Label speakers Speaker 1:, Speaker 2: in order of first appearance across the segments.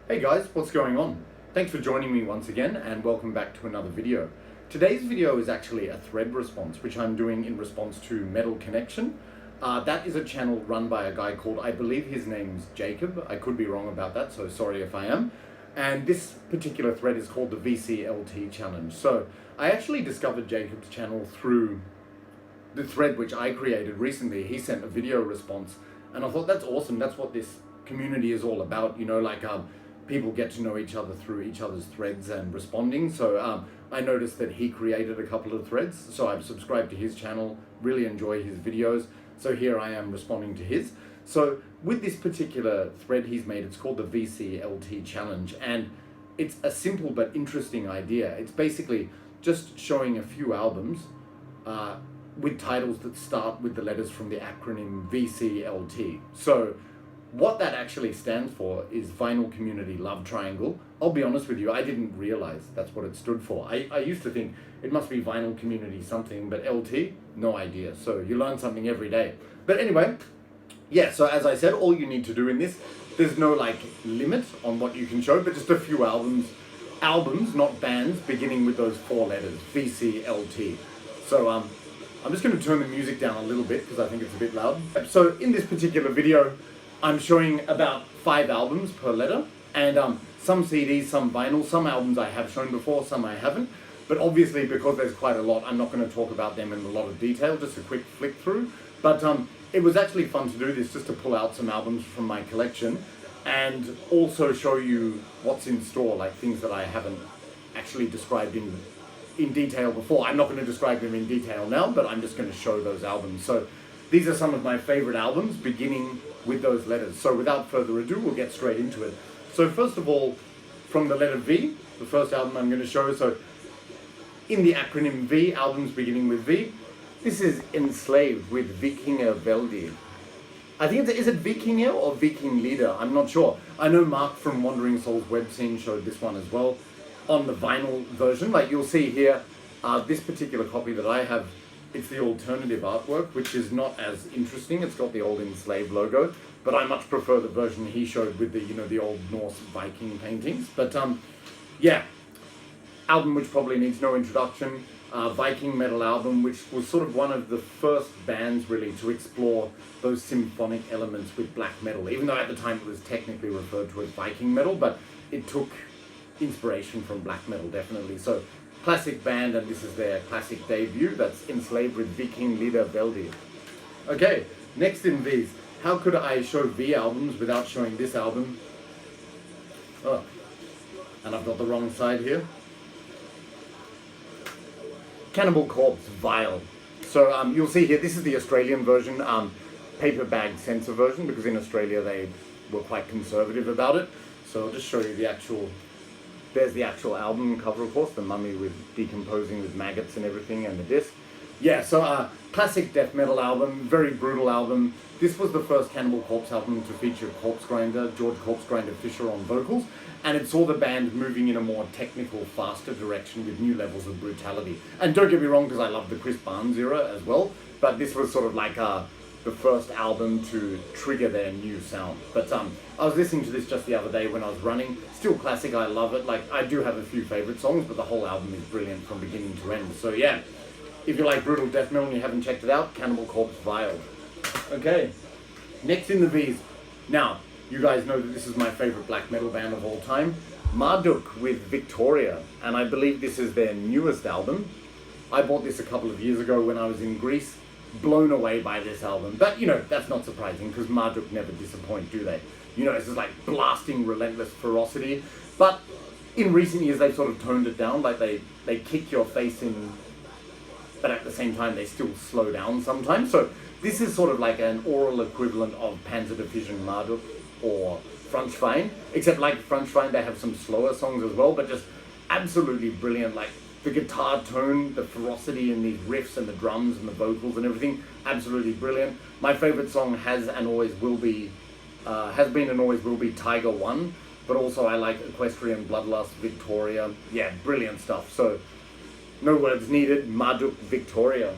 Speaker 1: Hey guys, what's going on? Thanks for joining me once again and welcome back to another video. Today's video is actually a thread response, which I'm doing in response to Metal Connection. That is a channel run by a guy called, I believe his name's Jacob. I could be wrong about that, so sorry if I am. And this particular thread is called the VCLT challenge. So I actually discovered Jacob's channel through the thread which I created recently. He sent a video response and I thought that's awesome. That's what this community is all about, you know, like people get to know each other through each other's threads and responding. So I noticed that he created a couple of threads, so I've subscribed to his channel, really enjoy his videos. So here I am responding to his. So with this particular thread he's made, it's called the VCLT challenge, and it's a simple but interesting idea. It's basically just showing a few albums with titles that start with the letters from the acronym VCLT. So what that actually stands for is Vinyl Community Love Triangle. I'll be honest with you, I didn't realize that's what it stood for. I used to think it must be Vinyl Community something, but LT, no idea. So you learn something every day. But anyway, yeah, so as I said, all you need to do in this, there's no like limit on what you can show, but just a few albums, not bands, beginning with those four letters, VCLT. So I'm just going to turn the music down a little bit because I think it's a bit loud. So in this particular video, I'm showing about 5 albums per letter, and some CDs, some vinyl, some albums I have shown before, some I haven't. But obviously, because there's quite a lot, I'm not going to talk about them in a lot of detail, just a quick flick through. But it was actually fun to do this, just to pull out some albums from my collection, and also show you what's in store, like things that I haven't actually described in detail before. I'm not going to describe them in detail now, but I'm just going to show those albums. So these are some of my favorite albums, beginning with those letters. So without further ado, we'll get straight into it. So first of all, from the letter V, the first album I'm going to show. So in the acronym V, albums beginning with V, this is Enslaved with Vikingligr Veldi. I think is it Vikingligr or Vikingligr? I'm not sure. I know Mark from Wandering Souls web scene showed this one as well on the vinyl version. Like you'll see here, this particular copy that I have, it's the alternative artwork, which is not as interesting. It's got the old Enslaved logo, but I much prefer the version he showed with the, you know, the old Norse Viking paintings. But yeah, album which probably needs no introduction. Viking metal album, which was sort of one of the first bands really to explore those symphonic elements with black metal, even though at the time it was technically referred to as Viking metal, but it took inspiration from black metal, definitely. So classic band, and this is their classic debut. That's Enslaved with Vikingligr Veldi. Okay, next in V's. How could I show V albums without showing this album? Oh, and I've got the wrong side here. Cannibal Corpse Vile. So you'll see here, this is the Australian version, paper bag censor version, because in Australia they were quite conservative about it. So I'll just show you the actual, there's the actual album cover, of course, the mummy with decomposing with maggots and everything, and the disc. Yeah, so classic death metal album, very brutal album. This was the first Cannibal Corpse album to feature George Corpse Grinder Fisher on vocals, and it saw the band moving in a more technical, faster direction with new levels of brutality. And don't get me wrong, because I love the Chris Barnes era as well, but this was sort of like the first album to trigger their new sound. But I was listening to this just the other day when I was running. Still classic, I love it. Like, I do have a few favorite songs, but the whole album is brilliant from beginning to end. So yeah, if you like brutal death metal and you haven't checked it out, Cannibal Corpse Vile. Okay, next in the V's. Now, you guys know that this is my favorite black metal band of all time, MARDUK with Viktoria, and I believe this is their newest album. I bought this a couple of years ago when I was in Greece, blown away by this album. But, you know, that's not surprising because MARDUK never disappoint, do they? You know, it's just like blasting, relentless ferocity. But in recent years, they've sort of toned it down, like they kick your face in, but at the same time, they still slow down sometimes. So this is sort of like an oral equivalent of Panzer Division Marduk or Frontschwein, except like Frontschwein, they have some slower songs as well, but just absolutely brilliant. Like the guitar tone, the ferocity in these riffs and the drums and the vocals and everything, absolutely brilliant. My favorite song has and always will be, has been and always will be Tiger One, but also I like Equestrian Bloodlust, Viktoria. Yeah, brilliant stuff. So no words needed, MARDUK Viktoria.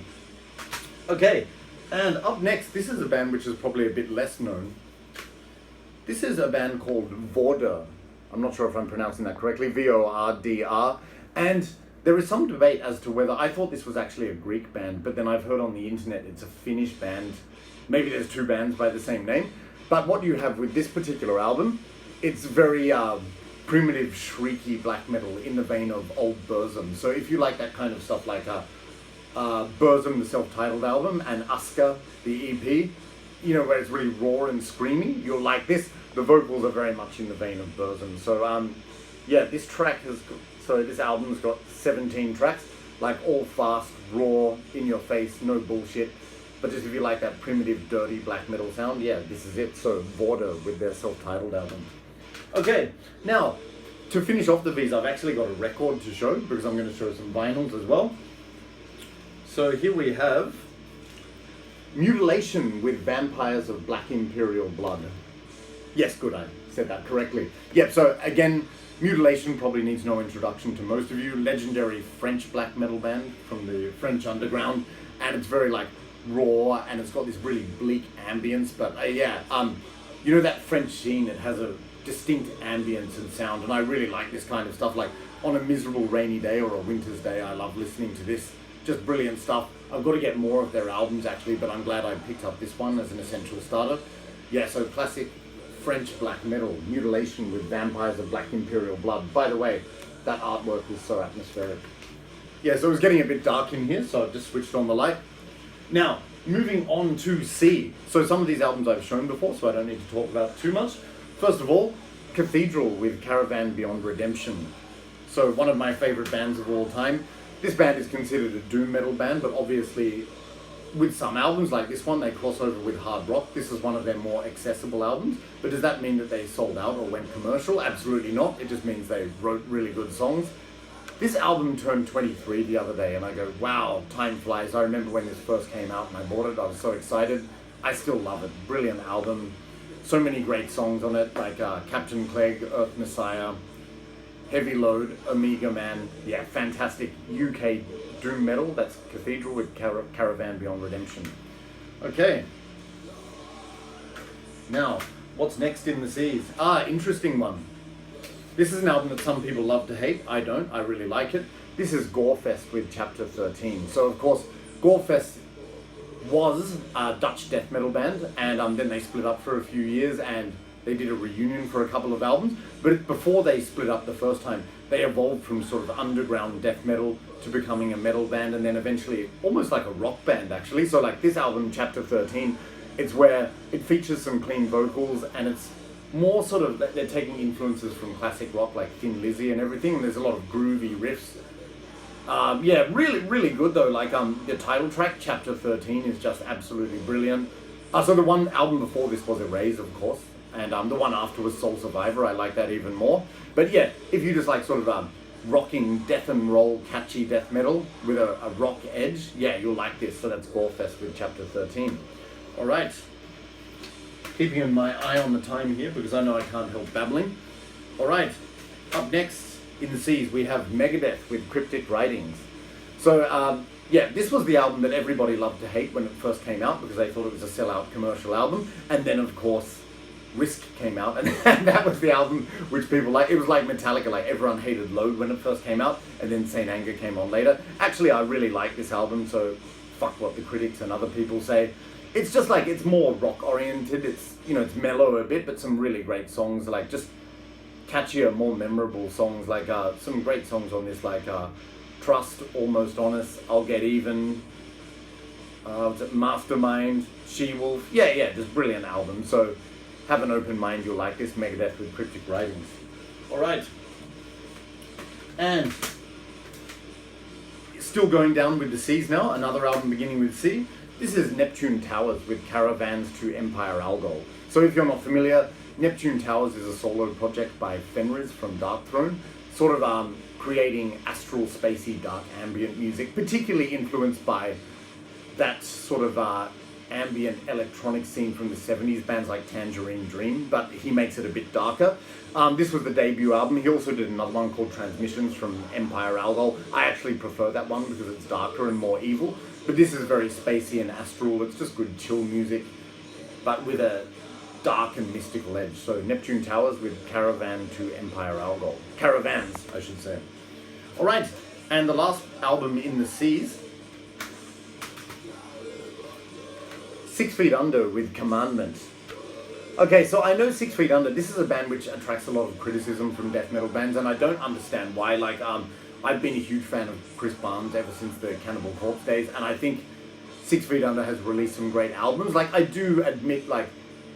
Speaker 1: Okay, and up next, this is a band which is probably a bit less known. This is a band called Vorder, I'm not sure if I'm pronouncing that correctly, VORDR. And there is some debate as to whether, I thought this was actually a Greek band, but then I've heard on the internet it's a Finnish band. Maybe there's two bands by the same name. But what you have with this particular album, it's very primitive, shrieky black metal in the vein of old Burzum. So if you like that kind of stuff like Burzum, the self-titled album, and Uska, the EP, you know, where it's really raw and screamy, you'll like this. The vocals are very much in the vein of Burzum. So yeah, this album's got 17 tracks, like all fast, raw, in your face, no bullshit. But just if you like that primitive, dirty black metal sound, yeah, this is it. So Vorder with their self-titled album. Okay, now, to finish off the V's, I've actually got a record to show, because I'm going to show some vinyls as well. So here we have Mutilation with Vampires of Black Imperial Blood. Yes, good, I said that correctly. Yep, so again, Mutilation probably needs no introduction to most of you. Legendary French black metal band from the French underground, and it's very like raw, and it's got this really bleak ambience, but yeah, you know that French scene, it has a distinct ambience and sound, and I really like this kind of stuff. Like on a miserable rainy day or a winter's day, I love listening to this. Just brilliant stuff. I've got to get more of their albums actually, but I'm glad I picked up this one as an essential starter. Yeah, so classic French black metal, Mutilation with Vampires of Black Imperial Blood. By the way, that artwork is so atmospheric. Yeah, so it was getting a bit dark in here, so I've just switched on the light. Now, moving on to C. So some of these albums I've shown before, so I don't need to talk about too much. First of all, Cathedral with Caravan Beyond Redemption. So one of my favorite bands of all time. This band is considered a doom metal band, but obviously with some albums like this one, they cross over with hard rock. This is one of their more accessible albums. But does that mean that they sold out or went commercial? Absolutely not. It just means they wrote really good songs. This album turned 23 the other day, and I go, wow, time flies. I remember when this first came out and I bought it. I was so excited. I still love it. Brilliant album. So many great songs on it, like Captain Clegg, Earth Messiah, Heavy Load, Omega Man. Yeah, fantastic UK doom metal. That's Cathedral with Caravan Beyond Redemption. Okay. Now, what's next in the seas? Interesting one. This is an album that some people love to hate. I don't. I really like it. This is GOREFEST with Chapter 13. So, of course, GOREFEST was a Dutch death metal band, and then they split up for a few years, and they did a reunion for a couple of albums. But before they split up the first time, they evolved from sort of underground death metal to becoming a metal band, and then eventually almost like a rock band, actually. So, like this album, Chapter 13, it's where it features some clean vocals, and it's more sort of, they're taking influences from classic rock like Thin Lizzy and everything, and there's a lot of groovy riffs. Yeah, really, really good though. Like the title track, Chapter 13, is just absolutely brilliant. So the one album before this was Erase, of course, and the one after was Soul Survivor. I like that even more. But yeah, if you just like sort of rocking death and roll, catchy death metal with a rock edge, yeah, you'll like this. So that's GOREFEST with Chapter 13. All right. Keeping my eye on the time here because I know I can't help babbling. All right, up next in the seas we have Megadeth with Cryptic Writings. So yeah, this was the album that everybody loved to hate when it first came out because they thought it was a sellout commercial album. And then of course Risk came out, and that was the album which people like. It was like Metallica, like everyone hated Load when it first came out, and then Saint Anger came on later. Actually, I really like this album, so fuck what the critics and other people say. It's just like, it's more rock oriented, it's, you know, it's mellow a bit, but some really great songs, like just catchier, more memorable songs, like some great songs on this, like Trust, Almost Honest, I'll Get Even, what's it, Mastermind, She-Wolf, yeah, just brilliant album. So have an open mind, you'll like this, Megadeth with Cryptic Writings. Alright, and still going down with the C's now, another album beginning with C. This is Neptune Towers with Caravans to Empire Algol. So if you're not familiar, Neptune Towers is a solo project by Fenris from Darkthrone, sort of creating astral, spacey, dark ambient music, particularly influenced by that sort of ambient electronic scene from the 70s, bands like Tangerine Dream, but he makes it a bit darker. This was the debut album. He also did another one called Transmissions from Empire Algol. I actually prefer that one because it's darker and more evil. But this is very spacey and astral. It's just good chill music, but with a dark and mystical edge. So Neptune Towers with Caravan to Empire Algol. Caravans, I should say. Alright, and the last album in the seas, 6 Feet Under with Commandment. Okay, so I know 6 Feet Under, this is a band which attracts a lot of criticism from death metal bands, and I don't understand why. Like, I've been a huge fan of Chris Barnes ever since the Cannibal Corpse days, and I think 6 Feet Under has released some great albums. Like, I do admit, like,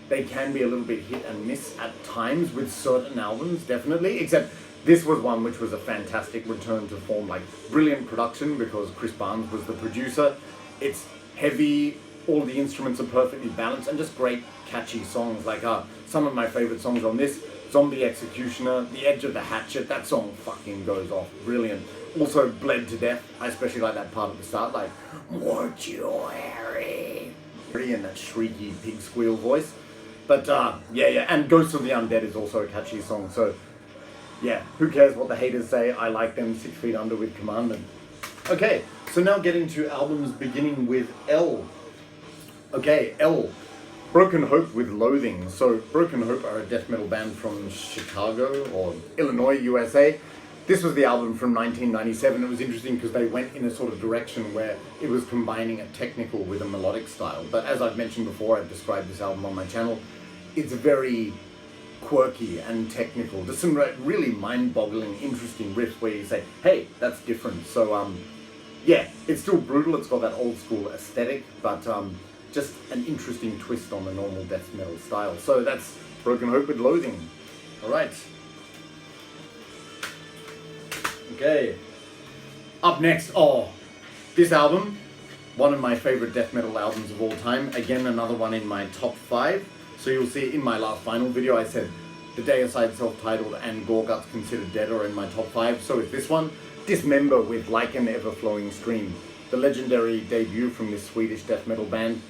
Speaker 1: they can be a little bit hit and miss at times with certain albums, definitely, except this was one which was a fantastic return to form, like, brilliant production because Chris Barnes was the producer. It's heavy, all the instruments are perfectly balanced, and just great catchy songs. Like, some of my favorite songs on this, Zombie Executioner, The Edge of the Hatchet, that song fucking goes off, brilliant. Also Bled to Death, I especially like that part at the start, like, mortuary, and that shrieky pig squeal voice. But yeah, and Ghosts of the Undead is also a catchy song, so yeah, who cares what the haters say, I like them. 6 Feet Under with Commandment. Okay, so now getting to albums beginning with L. Okay, L. Broken Hope with Loathing. So Broken Hope are a death metal band from Chicago or Illinois, USA. This was the album from 1997. It was interesting because they went in a sort of direction where it was combining a technical with a melodic style. But as I've mentioned before, I've described this album on my channel, it's very quirky and technical. There's some really mind-boggling, interesting riffs where you say, hey, that's different. So yeah, it's still brutal. It's got that old school aesthetic, but just an interesting twist on the normal death metal style. So that's Broken Hope with Loathing. Alright. Okay. Up next, this album, one of my favorite death metal albums of all time. Again, another one in my top 5. So you'll see in my last final video, I said the DEICIDE self-titled and Gorguts Considered Dead are in my top 5. So is this one. Dismember with Like an Everflowing Stream. The legendary debut from this Swedish death metal band.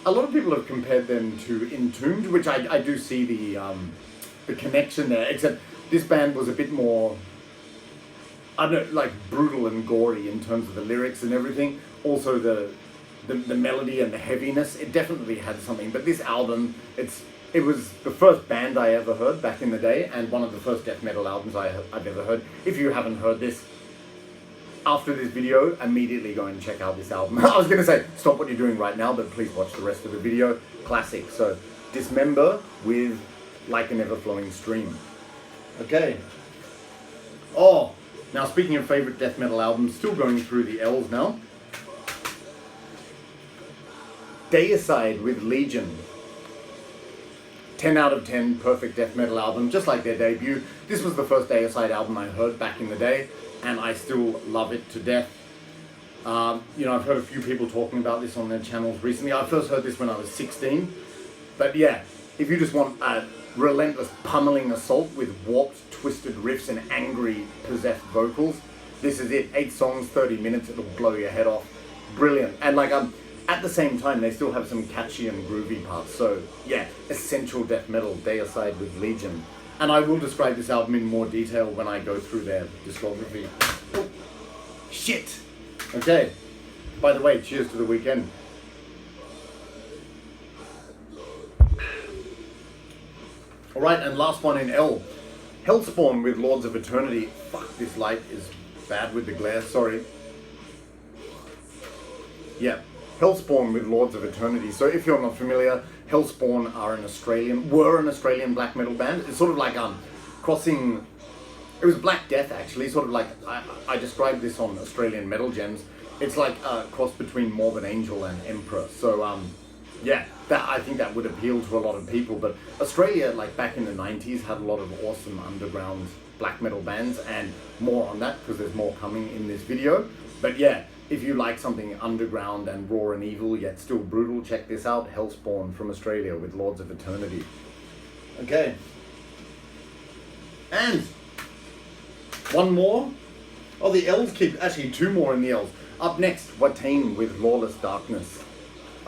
Speaker 1: A lot of people have compared them to Entombed, which I do see the connection there, except this band was a bit more, I don't know, like brutal and gory in terms of the lyrics and everything. Also the melody and the heaviness, it definitely had something. But this album, it was the first band I ever heard back in the day, and one of the first death metal albums I've ever heard. If you haven't heard this, after this video, immediately go and check out this album. I was going to say, stop what you're doing right now, but please watch the rest of the video. Classic. So, Dismember with Like an Everflowing Stream. Okay. Now speaking of favorite death metal albums, still going through the L's now. DEICIDE with Legion. 10 out of 10, perfect death metal album, just like their debut. This was the first DEICIDE album I heard back in the day, and I still love it to death. You know, I've heard a few people talking about this on their channels recently. I first heard this when I was 16. But yeah, if you just want a relentless pummeling assault with warped, twisted riffs and angry, possessed vocals, this is it. 8 songs, 30 minutes, it'll blow your head off. Brilliant. And like, at the same time, they still have some catchy and groovy parts. So yeah, essential death metal, DEICIDE with Legion. And I will describe this album in more detail when I go through their discography. Oh, shit! Okay, by the way, cheers to the weekend. Alright, and last one in L. HELLSPAWN with Lords of Eternity. Fuck, this light is bad with the glare, sorry. Yeah, HELLSPAWN with Lords of Eternity. So if you're not familiar, HELLSPAWN were an Australian black metal band. It's sort of like crossing, it was Black Death actually, sort of like, I described this on Australian Metal Gems. It's like a cross between Morbid Angel and Emperor. So yeah, I think that would appeal to a lot of people. But Australia, like back in the 90s, had a lot of awesome underground black metal bands, and more on that because there's more coming in this video. But yeah, if you like something underground and raw and evil yet still brutal, check this out. HELLSPAWN from Australia with Lords of Eternity. Okay. And one more. Oh, the L's keep, actually 2 more in the L's. Up next, WATAIN with Lawless Darkness.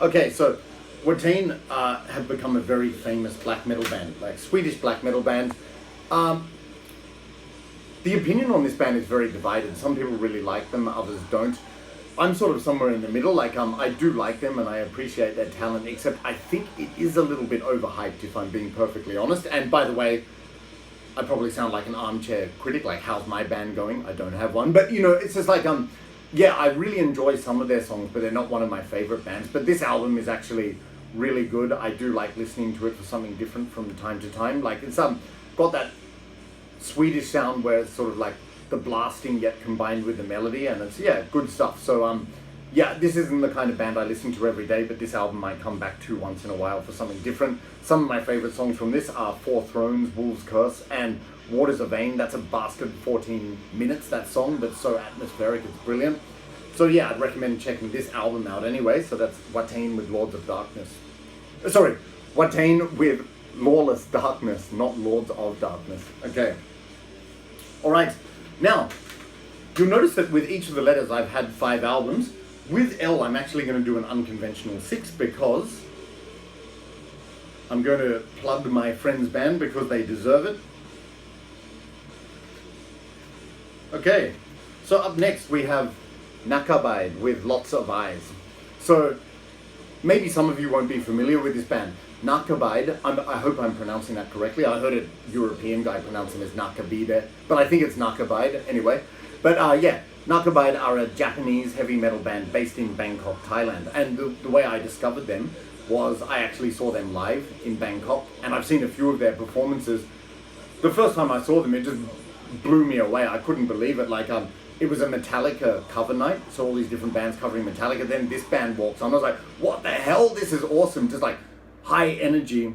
Speaker 1: Okay, so WATAIN have become a very famous black metal band, like Swedish black metal band. The opinion on this band is very divided. Some people really like them, others don't. I'm sort of somewhere in the middle. Like, I do like them and I appreciate their talent, except I think it is a little bit overhyped, if I'm being perfectly honest. And by the way, I probably sound like an armchair critic, like, how's my band going? I don't have one. But, you know, it's just like, yeah, I really enjoy some of their songs, but they're not one of my favorite bands. But this album is actually really good. I do like listening to it for something different from time to time. Like, it's got that Swedish sound where it's sort of like the blasting yet combined with the melody, and it's, yeah, good stuff. So yeah, this isn't the kind of band I listen to every day, but this album might come back to once in a while for something different. Some of my favorite songs from this are Four Thrones, Wolf's Curse, and Waters of Vain. That's a bastard 14 minutes, that song, but so atmospheric, it's brilliant. So yeah, I'd recommend checking this album out anyway. So that's WATAIN with Lords of Darkness. Sorry, WATAIN with Lawless Darkness, not Lords of Darkness. Okay. Alright, now, you'll notice that with each of the letters I've had 5 albums. With L, I'm actually going to do an unconventional 6 because I'm going to plug my friend's band because they deserve it. Okay, so up next we have NACARBIDE with Lots of Eyes. So, maybe some of you won't be familiar with this band. NACARBIDE, I hope I'm pronouncing that correctly. I heard a European guy pronouncing it as NACARBIDE, but I think it's NACARBIDE anyway. But yeah, NACARBIDE are a Japanese heavy metal band based in Bangkok, Thailand. And the way I discovered them was I actually saw them live in Bangkok, and I've seen a few of their performances. The first time I saw them, it just blew me away. I couldn't believe it. Like, it was a Metallica cover night, so all these different bands covering Metallica. Then this band walks on. I was like, what the hell? This is awesome. Just like high energy,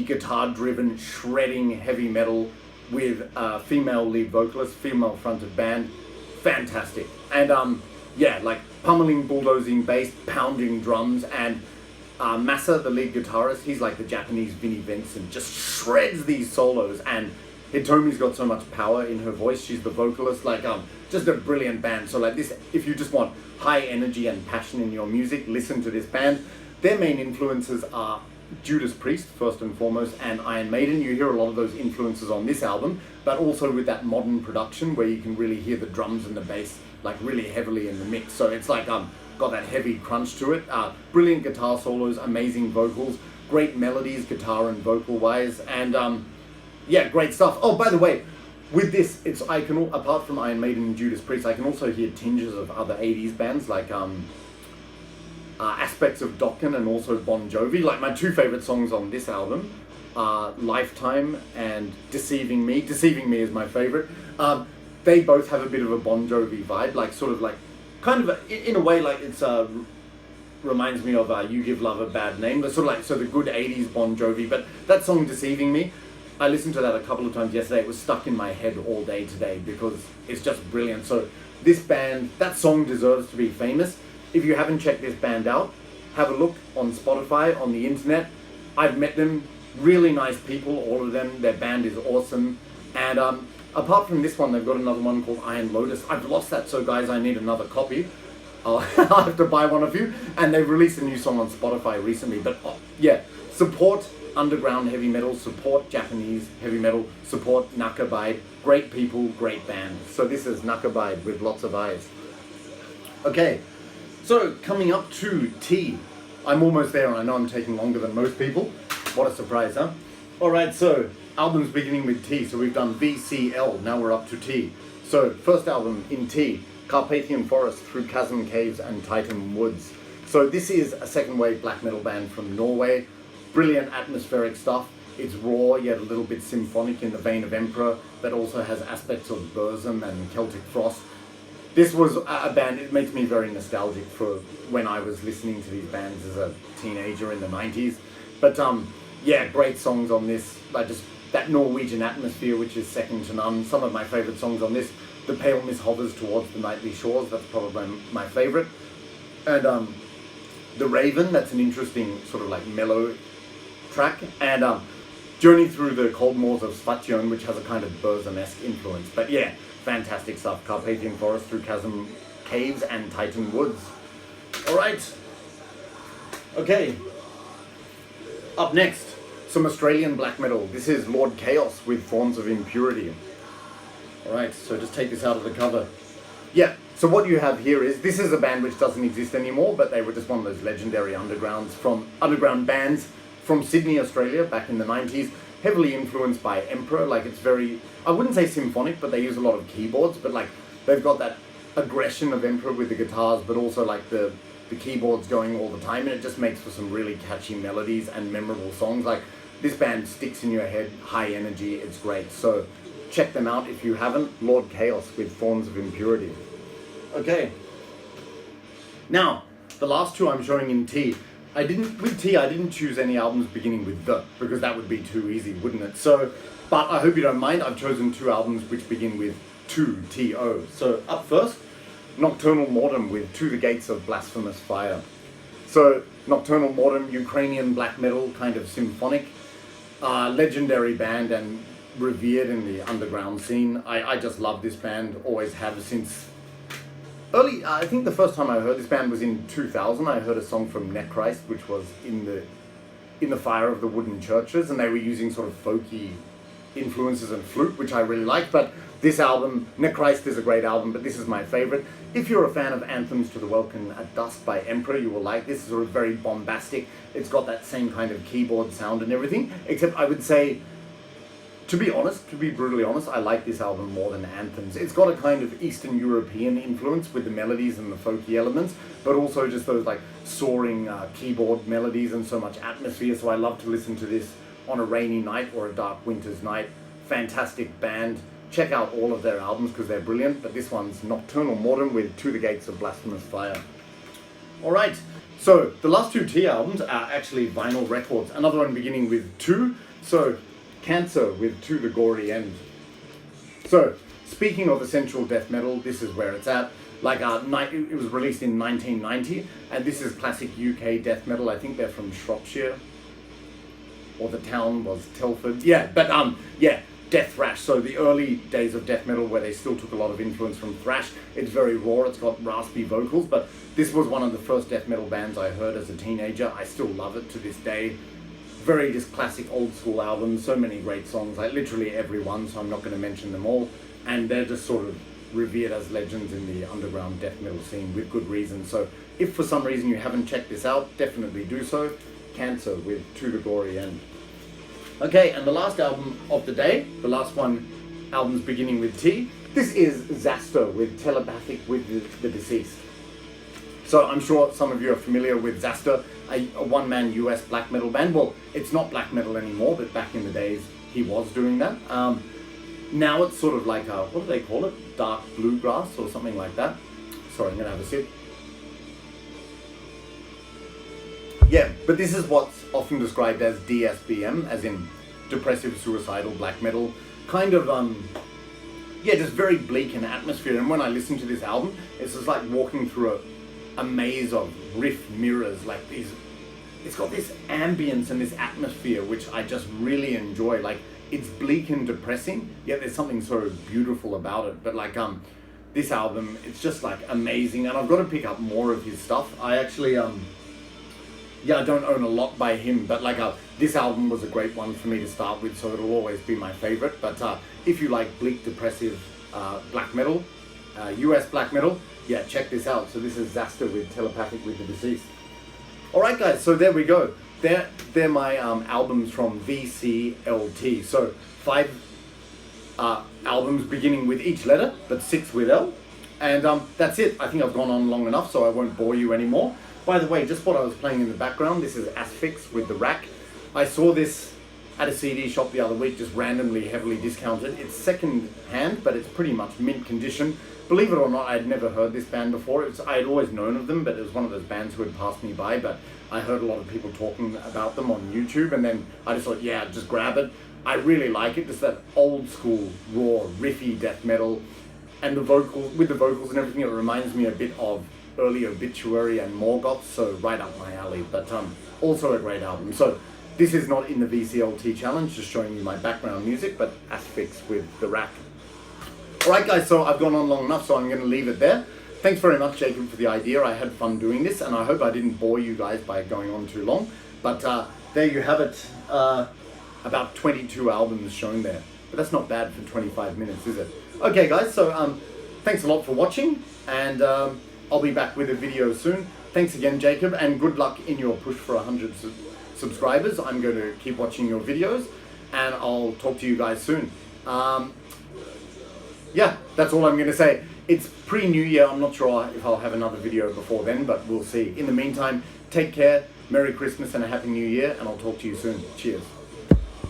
Speaker 1: guitar-driven, shredding heavy metal with female lead vocalist, female fronted band. Fantastic. And yeah, like pummeling, bulldozing bass, pounding drums, and Masa, the lead guitarist, he's like the Japanese Vinnie Vincent, just shreds these solos. And Hitomi's got so much power in her voice. She's the vocalist. Like, just a brilliant band. So like this, if you just want high energy and passion in your music, listen to this band. Their main influences are Judas Priest, first and foremost, and Iron Maiden. You hear a lot of those influences on this album, but also with that modern production where you can really hear the drums and the bass like really heavily in the mix. So it's like got that heavy crunch to it. Brilliant guitar solos, amazing vocals, great melodies, guitar and vocal wise, and yeah, great stuff. Oh, by the way, with this, it's apart from Iron Maiden and Judas Priest, I can also hear tinges of other 80s bands like aspects of Dokken and also Bon Jovi. Like, my 2 favorite songs on this album are Lifetime and Deceiving Me. Deceiving Me is my favorite. They both have a bit of a Bon Jovi vibe, like sort of like, kind of in a way, like it's reminds me of You Give Love a Bad Name. But sort of like, so the good 80s Bon Jovi. But that song Deceiving Me, I listened to that a couple of times yesterday. It was stuck in my head all day today because it's just brilliant. So this band, that song deserves to be famous. If you haven't checked this band out, have a look on Spotify, on the internet. I've met them, really nice people, all of them. Their band is awesome. And apart from this one, they've got another one called Iron Lotus. I've lost that, so guys, I need another copy. I'll have to buy one of you. And they've released a new song on Spotify recently. But yeah, support underground heavy metal, support Japanese heavy metal, support NACARBIDE. Great people, great band. So this is NACARBIDE with Lots of Eyes. Okay. So, coming up to T. I'm almost there, and I know I'm taking longer than most people. What a surprise, huh? Alright, so, albums beginning with T. So we've done VCL, now we're up to T. So, first album in T, Carpathian Forest through Chasm Caves and Titan Woods. So this is a second wave black metal band from Norway. Brilliant atmospheric stuff. It's raw, yet a little bit symphonic in the vein of Emperor, but also has aspects of Burzum and Celtic Frost. This was a band, it makes me very nostalgic for when I was listening to these bands as a teenager in the 90s. But yeah, great songs on this. Like just that Norwegian atmosphere, which is second to none. Some of my favourite songs on this. The Pale Mist Hovers Towards the Nightly Shores, that's probably my favourite. And The Raven, that's an interesting sort of like mellow track. And Journey Through the Cold Moors of Svartjön, which has a kind of Burzum-esque influence. But yeah, fantastic stuff. Carpathian Forest through Chasm Caves and Titan Woods. Alright. Okay. Up next, some Australian black metal. This is Lord Chaos with Thorns of Impurity. Alright, so just take this out of the cover. Yeah, So what you have here is, this is a band which doesn't exist anymore, but they were just one of those legendary underground bands from Sydney, Australia, back in the 90s, heavily influenced by Emperor. Like, it's very, I wouldn't say symphonic, but they use a lot of keyboards, but like, they've got that aggression of Emperor with the guitars, but also like the keyboards going all the time, and it just makes for some really catchy melodies and memorable songs. Like, this band sticks in your head, high energy, it's great. So check them out if you haven't. Lord Chaos with Thorns of Impurity. Okay. Now, the last two I'm showing in T. With T, I didn't choose any albums beginning with the, because that would be too easy, wouldn't it? So, but I hope you don't mind, I've chosen two albums which begin with 2, T-O. So up first, Nocturnal Mortem with To the Gates of Blasphemous Fire. So Nocturnal Mortem, Ukrainian black metal, kind of symphonic, legendary band and revered in the underground scene. I just love this band, always have since early. I think the first time I heard this band was in 2000. I heard a song from NECARBIDE, which was in the Fire of the Wooden Churches, and they were using sort of folky influences and flute, which I really like. But this album, NECARBIDE, is a great album, but this is my favorite. If you're a fan of Anthems to the Welkin at Dusk by Emperor, you will like this. It's sort of very bombastic. It's got that same kind of keyboard sound and everything, except I would say, to be brutally honest, I like this album more than Anthems. It's got a kind of Eastern European influence with the melodies and the folky elements, but also just those like soaring keyboard melodies and so much atmosphere. So I love to listen to this on a rainy night or a dark winter's night. Fantastic band. Check out all of their albums because they're brilliant, but this one's Nocturnal Mortem with To the Gates of Blasphemous Fire. Alright, so the last two T albums are actually vinyl records. Another one beginning with 2, so Cancer with To the Gory End. So, speaking of essential death metal, this is where it's at. Like, it was released in 1990, and this is classic UK death metal. I think they're from Shropshire, or the town was Telford. Yeah, but yeah, death thrash. So the early days of death metal where they still took a lot of influence from thrash. It's very raw, it's got raspy vocals, but this was one of the first death metal bands I heard as a teenager. I still love it to this day. Very just classic old school albums, so many great songs, like literally every one, so I'm not going to mention them all. And they're just sort of revered as legends in the underground death metal scene with good reason. So if for some reason you haven't checked this out, definitely do so. Cancer with To the Gory End. Okay, and the last album of the day, the last one, albums beginning with T. This is Xasta with Telepathic with the Deceased. So I'm sure some of you are familiar with Xasta, a one-man US black metal band. Well, it's not black metal anymore, but back in the days he was doing that. Now it's sort of like a, what do they call it? Dark bluegrass or something like that. Sorry, I'm gonna have a sip. Yeah, but this is what's often described as DSBM, as in depressive, suicidal black metal. Kind of, yeah, just very bleak in atmosphere. And when I listen to this album, it's just like walking through a maze of riff mirrors, like these. It's got this ambience and this atmosphere which I just really enjoy. Like, it's bleak and depressing, yet there's something so beautiful about it. But like this album, it's just like amazing, and I've got to pick up more of his stuff. I actually yeah, I don't own a lot by him, but like this album was a great one for me to start with, so it'll always be my favorite. But if you like bleak, depressive black metal, US black metal, yeah, check this out. So this is Xasta with Telepathic with the Deceased. Alright guys, so there we go. They're my albums from VCLT. So 5 albums beginning with each letter, but 6 with L. And that's it. I think I've gone on long enough, so I won't bore you anymore. By the way, just what I was playing in the background, this is Asphyx with The Rack. I saw this at a CD shop the other week, just randomly heavily discounted. It's second hand, but it's pretty much mint condition. Believe it or not, I'd never heard this band before. I had always known of them, but it was one of those bands who had passed me by, but I heard a lot of people talking about them on YouTube, and then I just thought, yeah, just grab it. I really like it, just that old school, raw, riffy death metal, and the vocals, with the vocals and everything, it reminds me a bit of early Obituary and Morgoth, so right up my alley, but also a great album. So this is not in the VCLT challenge, just showing you my background music, but Asphyx with The Rack. Alright guys, so I've gone on long enough, so I'm going to leave it there. Thanks very much, Jacob, for the idea. I had fun doing this, and I hope I didn't bore you guys by going on too long. But there you have it, about 22 albums shown there. But that's not bad for 25 minutes, is it? Okay guys, so thanks a lot for watching, and I'll be back with a video soon. Thanks again, Jacob, and good luck in your push for 100 subscribers. I'm going to keep watching your videos, and I'll talk to you guys soon. Yeah, that's all I'm going to say. It's pre-New Year. I'm not sure if I'll have another video before then, but we'll see. In the meantime, take care, Merry Christmas and a Happy New Year, and I'll talk to you soon. Cheers.